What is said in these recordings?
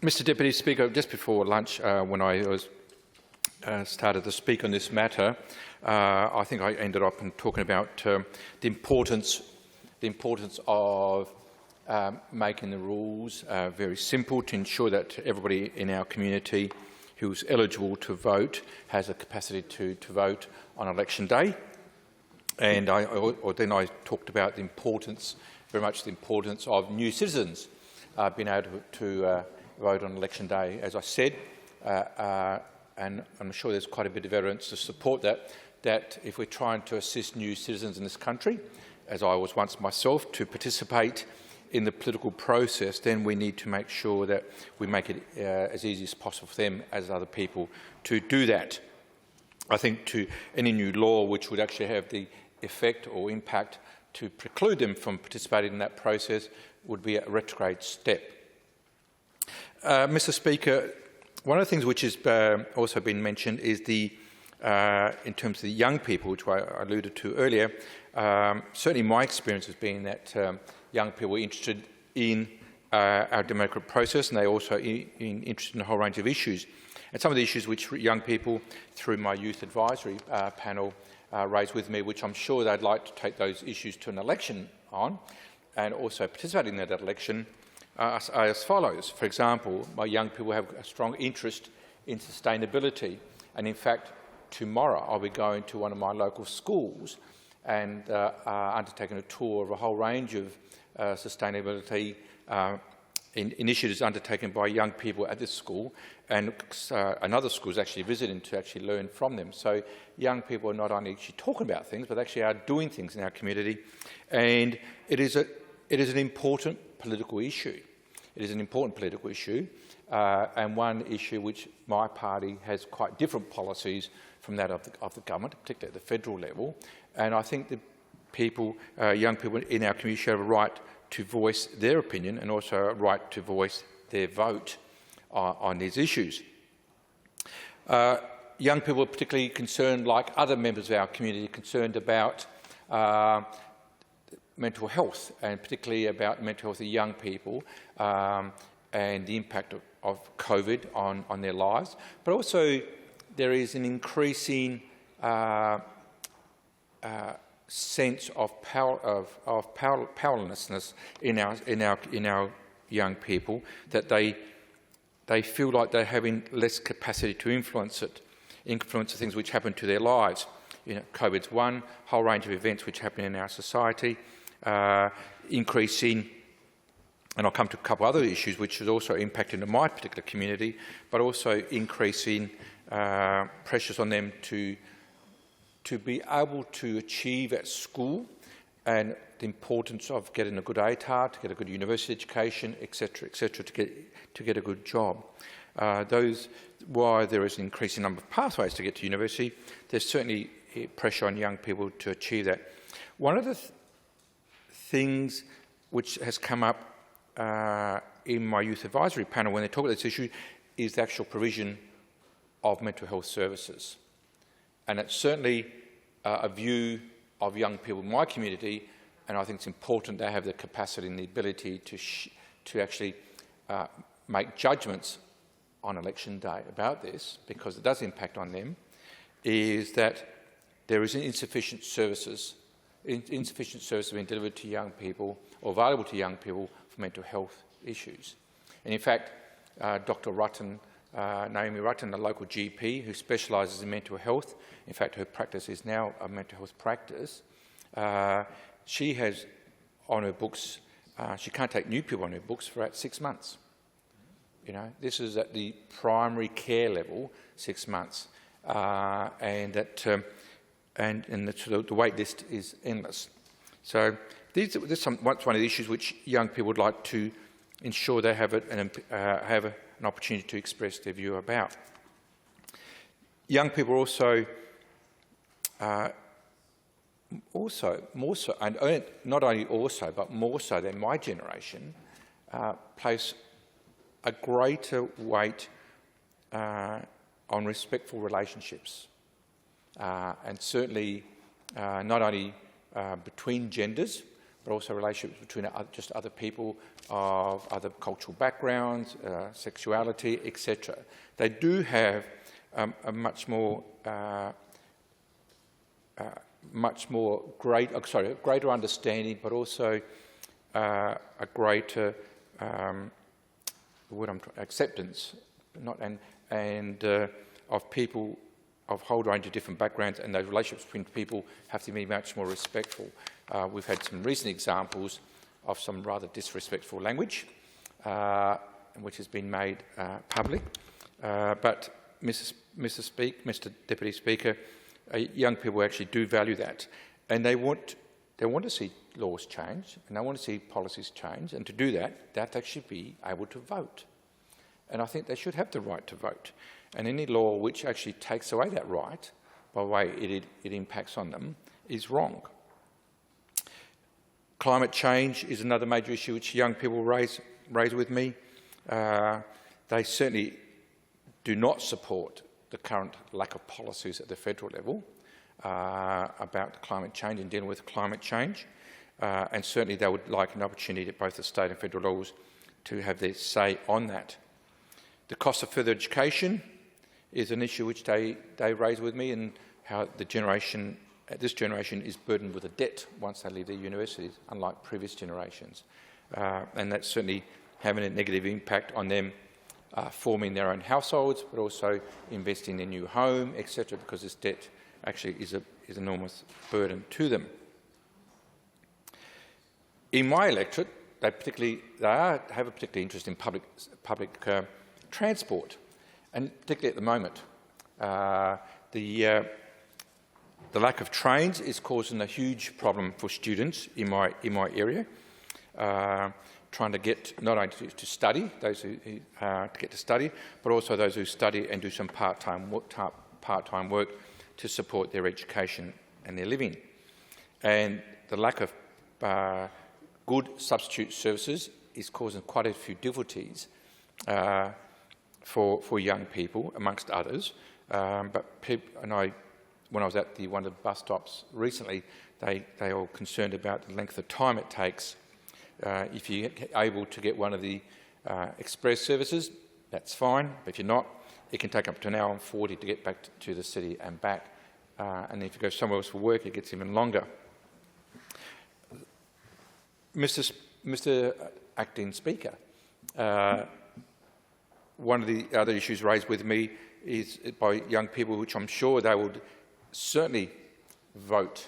Mr Deputy Speaker, just before lunch, when I was started to speak on this matter, I think I ended up talking about the importance of making the rules very simple to ensure that everybody in our community who is eligible to vote has a capacity to vote on election day. And then I talked about the importance, very much the importance of new citizens being able to vote on election day, as I said. And I'm sure there's quite a bit of evidence to support that if we're trying to assist new citizens in this country, as I was once myself, to participate in the political process, then we need to make sure that we make it as easy as possible for them as other people to do that. I think to any new law which would actually have the effect or impact to preclude them from participating in that process would be a retrograde step. Mr Speaker, one of the things which has also been mentioned is in terms of the young people, which I alluded to earlier. Certainly my experience has been that young people are interested in our democratic process, and they're also interested in a whole range of issues. And some of the issues which young people, through my youth advisory panel, raised with me, which I'm sure they'd like to take those issues to an election on, and also participate in that election, are as follows. For example, my young people have a strong interest in sustainability, and in fact, tomorrow I'll be going to one of my local schools and undertaking a tour of a whole range of sustainability initiatives undertaken by young people at this school, and another school is actually visiting to actually learn from them. So young people are not only actually talking about things, but actually are doing things in our community, and it is an important political issue. It is an important political issue, and one issue which my party has quite different policies from that of the government, particularly at the federal level. And I think that young people in our community should have a right to voice their opinion and also a right to voice their vote on these issues. Young people are particularly concerned, like other members of our community, concerned about mental health, and particularly about mental health of young people and the impact of COVID on their lives. But also there is an increasing sense of powerlessness in our young people, that they feel like they're having less capacity to influence the things which happen to their lives. You know, COVID's one whole range of events which happen in our society, increasing, and I'll come to a couple of other issues which is also impacting my particular community, but also increasing pressures on them to be able to achieve at school, and the importance of getting a good ATAR, to get a good university education, etc., to get a good job. Why there is an increasing number of pathways to get to university, there's certainly pressure on young people to achieve that. One of the things which has come up in my youth advisory panel when they talk about this issue is the actual provision of mental health services. And it's certainly a view of young people in my community, and I think it's important they have the capacity and the ability to actually make judgments on election day about this, because it does impact on them, is that there is insufficient services being delivered to young people or available to young people for mental health issues. And in fact, Dr. Rutten, Naomi Rutten, a local GP who specialises in mental health, in fact her practice is now a mental health practice, she has on her books, she can't take new people on her books for about 6 months. You know, this is at the primary care level, 6 months, and the wait list is endless. So this is one of the issues which young people would like to ensure they have an opportunity to express their view about. Young people also, more so, and not only also, but more so than my generation, place a greater weight on respectful relationships, and certainly not only between genders, but also relationships between just other people of other cultural backgrounds, sexuality, etc. They do have a much more greater understanding, but also a greater acceptance, of people of a whole range of different backgrounds, and those relationships between people have to be much more respectful. We've had some recent examples of some rather disrespectful language, which has been made public. But Mr. Deputy Speaker, young people actually do value that, and they want to see laws change, and they want to see policies change, and to do that, they should be able to vote. And I think they should have the right to vote. And any law which actually takes away that right, by the way it impacts on them, is wrong. Climate change is another major issue which young people raise with me. They certainly do not support the current lack of policies at the federal level about climate change and dealing with climate change. And certainly they would like an opportunity at both the state and federal levels to have their say on that. The cost of further education is an issue which they raise with me, and how this generation is burdened with a debt once they leave their universities, unlike previous generations. And that's certainly having a negative impact on them forming their own households, but also investing in a new home, etc., because this debt actually is an enormous burden to them. In my electorate, they have a particular interest in public transport, and particularly at the moment, the lack of trains is causing a huge problem for students in my area, trying to get not only to study, those who to get to study, but also those who study and do some part-time work to support their education and their living. And the lack of good substitute services is causing quite a few difficulties for young people, amongst others. When I was at one of the bus stops recently, they were concerned about the length of time it takes. If you're able to get one of the express services, that's fine. But if you're not, it can take up to an hour and 40 to get back to the city and back. And if you go somewhere else for work, it gets even longer. Mr. Acting Speaker, one of the other issues raised with me is by young people, which I'm sure they would certainly vote,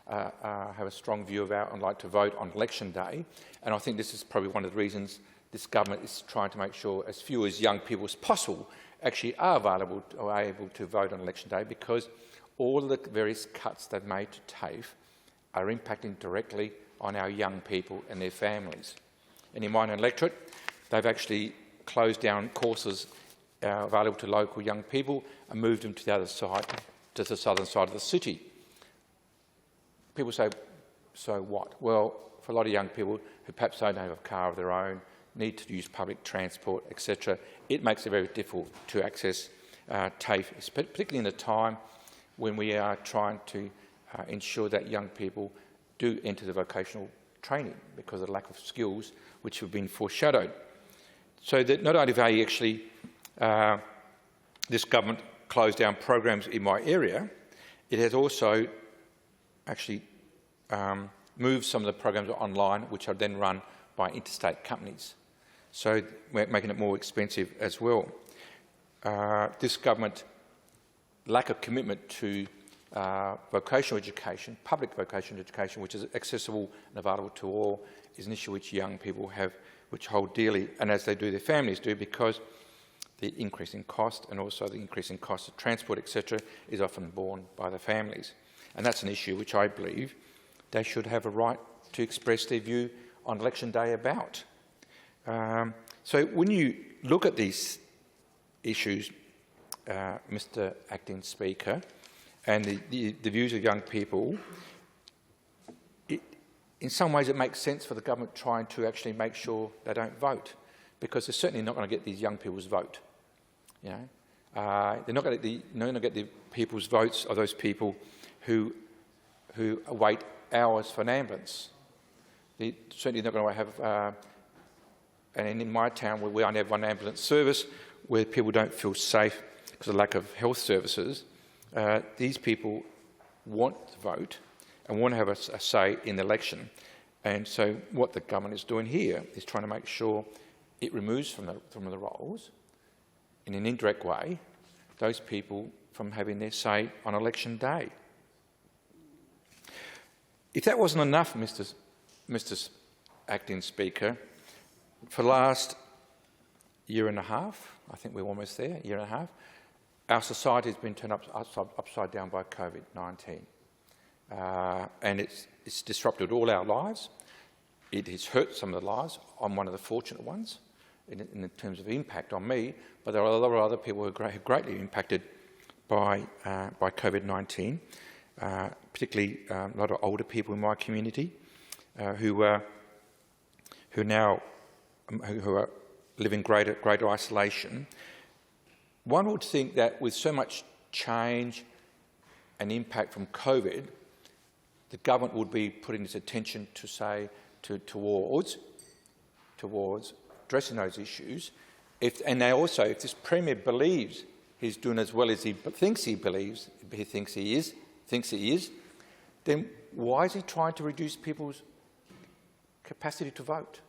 have a strong view about and like to vote on election day. And I think this is probably one of the reasons this government is trying to make sure as few as young people as possible actually are available or able to vote on election day, because all the various cuts they've made to TAFE are impacting directly on our young people and their families. And in my electorate, they've actually closed down courses available to local young people and moved them to the other side, to the southern side of the city. People say, so what? Well, for a lot of young people who perhaps don't have a car of their own, need to use public transport, etc., it makes it very difficult to access TAFE, particularly in a time when we are trying to ensure that young people do enter the vocational training because of the lack of skills which have been foreshadowed. So that not only have they actually, this government closed down programs in my area, it has also actually moved some of the programs online, which are then run by interstate companies. So we're making it more expensive as well. This government lack of commitment to vocational education, public vocational education, which is accessible and available to all, is an issue which young people have, which hold dearly, and as they do, their families do, because the increase in cost and also the increase in cost of transport, etc., is often borne by the families. And that's an issue which I believe they should have a right to express their view on election day about. So when you look at these issues, Mr. Acting Speaker, and the views of young people, in some ways it makes sense for the government trying to actually make sure they don't vote, because they're certainly not going to get these young people's vote. You know? They're not going to get the people's votes of those people who wait hours for an ambulance. They're certainly not going to have, and in my town where we only have one ambulance service, where people don't feel safe because of lack of health services, these people want to vote and want to have a say in the election. And so what the government is doing here is trying to make sure it removes from the rolls, in an indirect way, those people from having their say on election day. If that wasn't enough, Mr. Acting Speaker, for the last year and a half, I think we're almost there, year and a half, our society has been turned upside down by COVID-19. And it's disrupted all our lives. It has hurt some of the lives. I'm one of the fortunate ones in terms of impact on me, but there are a lot of other people who are greatly impacted by COVID-19, particularly a lot of older people in my community who are living greater isolation. One would think that with so much change and impact from COVID, the government would be putting its attention towards addressing those issues. If this Premier believes he's doing as well as he thinks he is, then why is he trying to reduce people's capacity to vote?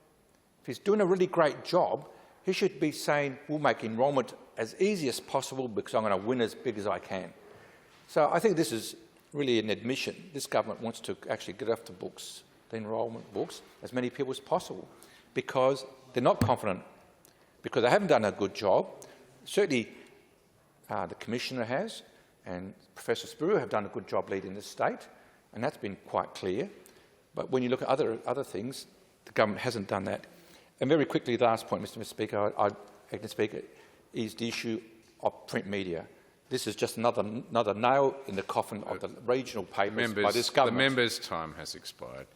If he's doing a really great job, he should be saying, we'll make enrolment as easy as possible because I'm going to win as big as I can. So I think this is really an admission. This government wants to actually get off the books, the enrolment books, as many people as possible, because they're not confident, because they haven't done a good job. Certainly the Commissioner has, and Professor Spiro have done a good job leading the state, and that's been quite clear. But when you look at other things, the government hasn't done that. And very quickly, the last point, Mr. Speaker, Acting Speaker, is the issue of print media. This is just another nail in the coffin of the regional papers by this government. The member's time has expired.